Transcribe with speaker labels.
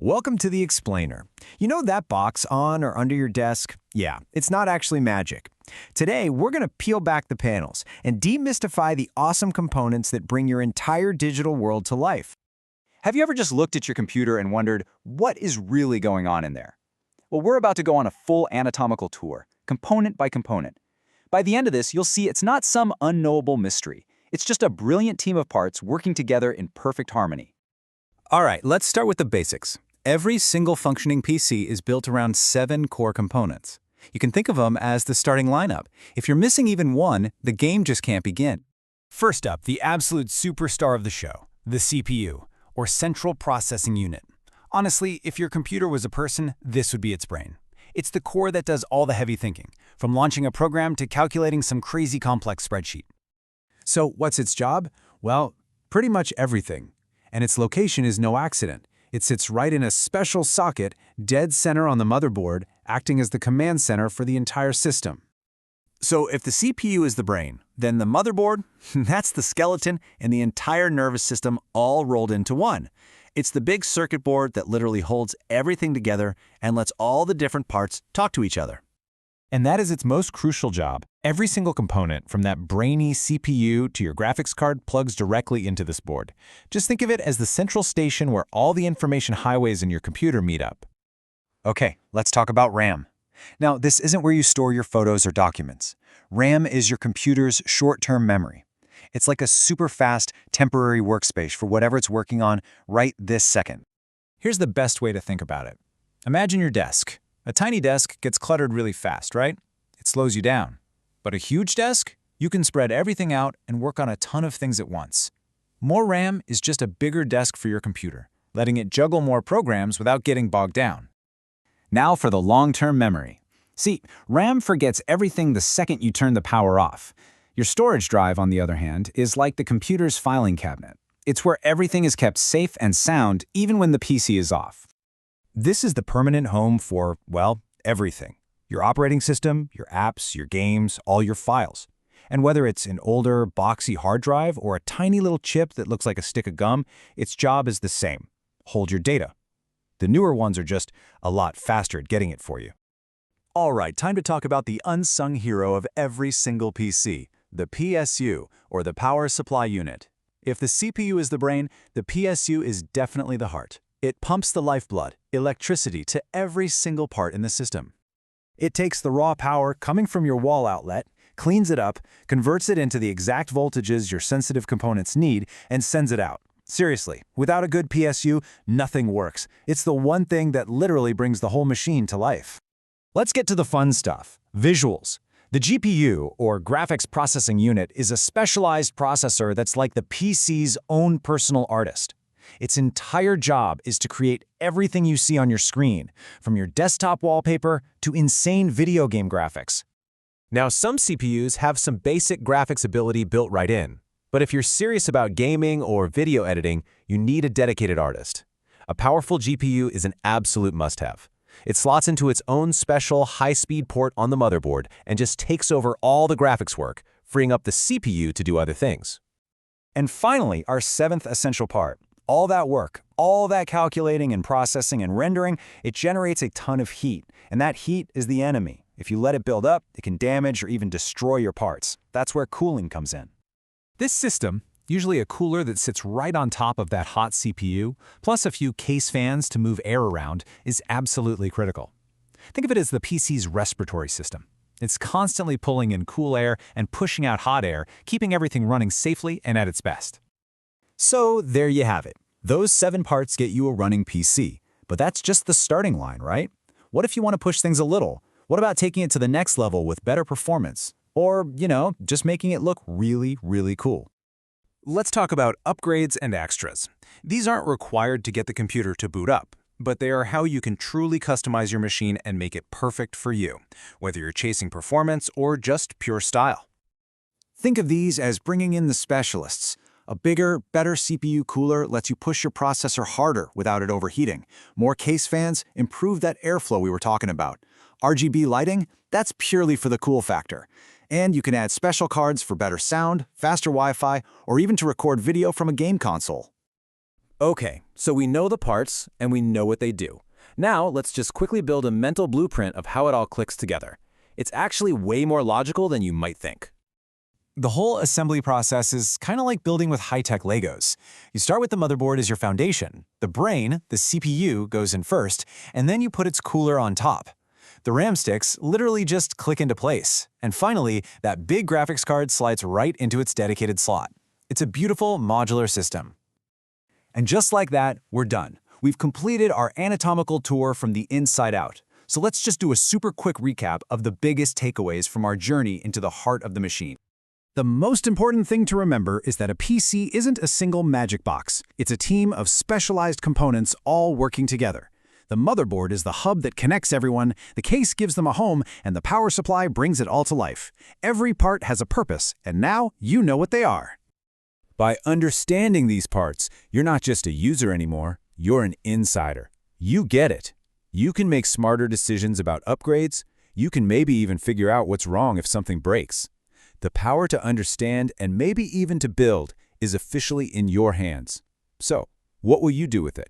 Speaker 1: Welcome to the Explainer. You know that box on or under your desk? Yeah, it's not actually magic. Today, we're going to peel back the panels and demystify the awesome components that bring your entire digital world to life.
Speaker 2: Have you ever just looked at your computer and wondered, what is really going on in there? Well, we're about to go on a full anatomical tour, component by component. By the end of this, you'll see it's not some unknowable mystery. It's just a brilliant team of parts working together in perfect harmony.
Speaker 1: All right, let's start with the basics. Every single functioning PC is built around 7 core components. You can think of them as the starting lineup. If you're missing even one, the game just can't begin. First up, the absolute superstar of the show, the CPU, or Central Processing Unit. Honestly, if your computer was a person, this would be its brain. It's the core that does all the heavy thinking, from launching a program to calculating some crazy complex spreadsheet. So what's its job? Well, pretty much everything. And its location is no accident. It sits right in a special socket, dead center on the motherboard, acting as the command center for the entire system. So if the CPU is the brain, then the motherboard, that's the skeleton and the entire nervous system all rolled into one. It's the big circuit board that literally holds everything together and lets all the different parts talk to each other. And that is its most crucial job. Every single component, from that brainy CPU to your graphics card, plugs directly into this board. Just think of it as the central station where all the information highways in your computer meet up. Okay, let's talk about RAM. Now, this isn't where you store your photos or documents. RAM is your computer's short-term memory. It's like a super fast, temporary workspace for whatever it's working on right this second. Here's the best way to think about it. Imagine your desk. A tiny desk gets cluttered really fast, right? It slows you down. But a huge desk? You can spread everything out and work on a ton of things at once. More RAM is just a bigger desk for your computer, letting it juggle more programs without getting bogged down. Now for the long-term memory. See, RAM forgets everything the second you turn the power off. Your storage drive, on the other hand, is like the computer's filing cabinet. It's where everything is kept safe and sound even when the PC is off. This is the permanent home for, well, everything. Your operating system, your apps, your games, all your files. And whether it's an older, boxy hard drive or a tiny little chip that looks like a stick of gum, its job is the same. Hold your data. The newer ones are just a lot faster at getting it for you. All right, time to talk about the unsung hero of every single PC, the PSU, or the Power Supply Unit. If the CPU is the brain, the PSU is definitely the heart. It pumps the lifeblood, electricity, to every single part in the system. It takes the raw power coming from your wall outlet, cleans it up, converts it into the exact voltages your sensitive components need, and sends it out. Seriously, without a good PSU, nothing works. It's the one thing that literally brings the whole machine to life. Let's get to the fun stuff, visuals. The GPU, or Graphics Processing Unit, is a specialized processor that's like the PC's own personal artist. Its entire job is to create everything you see on your screen, from your desktop wallpaper to insane video game graphics. Now, some CPUs have some basic graphics ability built right in. But if you're serious about gaming or video editing, you need a dedicated artist. A powerful GPU is an absolute must-have. It slots into its own special high-speed port on the motherboard and just takes over all the graphics work, freeing up the CPU to do other things. And finally, our seventh essential part. All that work, all that calculating and processing and rendering, it generates a ton of heat. And that heat is the enemy. If you let it build up, it can damage or even destroy your parts. That's where cooling comes in. This system, usually a cooler that sits right on top of that hot CPU, plus a few case fans to move air around, is absolutely critical. Think of it as the PC's respiratory system. It's constantly pulling in cool air and pushing out hot air, keeping everything running safely and at its best. So there you have it. Those 7 parts get you a running PC. But that's just the starting line, right? What if you want to push things a little? What about taking it to the next level with better performance? Or, just making it look really, really cool. Let's talk about upgrades and extras. These aren't required to get the computer to boot up, but they are how you can truly customize your machine and make it perfect for you, whether you're chasing performance or just pure style. Think of these as bringing in the specialists. A bigger, better CPU cooler lets you push your processor harder without it overheating. More case fans improve that airflow we were talking about. RGB lighting, that's purely for the cool factor. And you can add special cards for better sound, faster Wi-Fi, or even to record video from a game console.
Speaker 3: Okay, so we know the parts and we know what they do. Now, let's just quickly build a mental blueprint of how it all clicks together. It's actually way more logical than you might think.
Speaker 1: The whole assembly process is kind of like building with high-tech Legos. You start with the motherboard as your foundation. The brain, the CPU, goes in first, and then you put its cooler on top. The RAM sticks literally just click into place. And finally, that big graphics card slides right into its dedicated slot. It's a beautiful modular system. And just like that, we're done. We've completed our anatomical tour from the inside out. So let's just do a super quick recap of the biggest takeaways from our journey into the heart of the machine. The most important thing to remember is that a PC isn't a single magic box. It's a team of specialized components all working together. The motherboard is the hub that connects everyone, the case gives them a home, and the power supply brings it all to life. Every part has a purpose, and now you know what they are. By understanding these parts, you're not just a user anymore, you're an insider. You get it. You can make smarter decisions about upgrades. You can maybe even figure out what's wrong if something breaks. The power to understand and maybe even to build is officially in your hands. So, what will you do with it?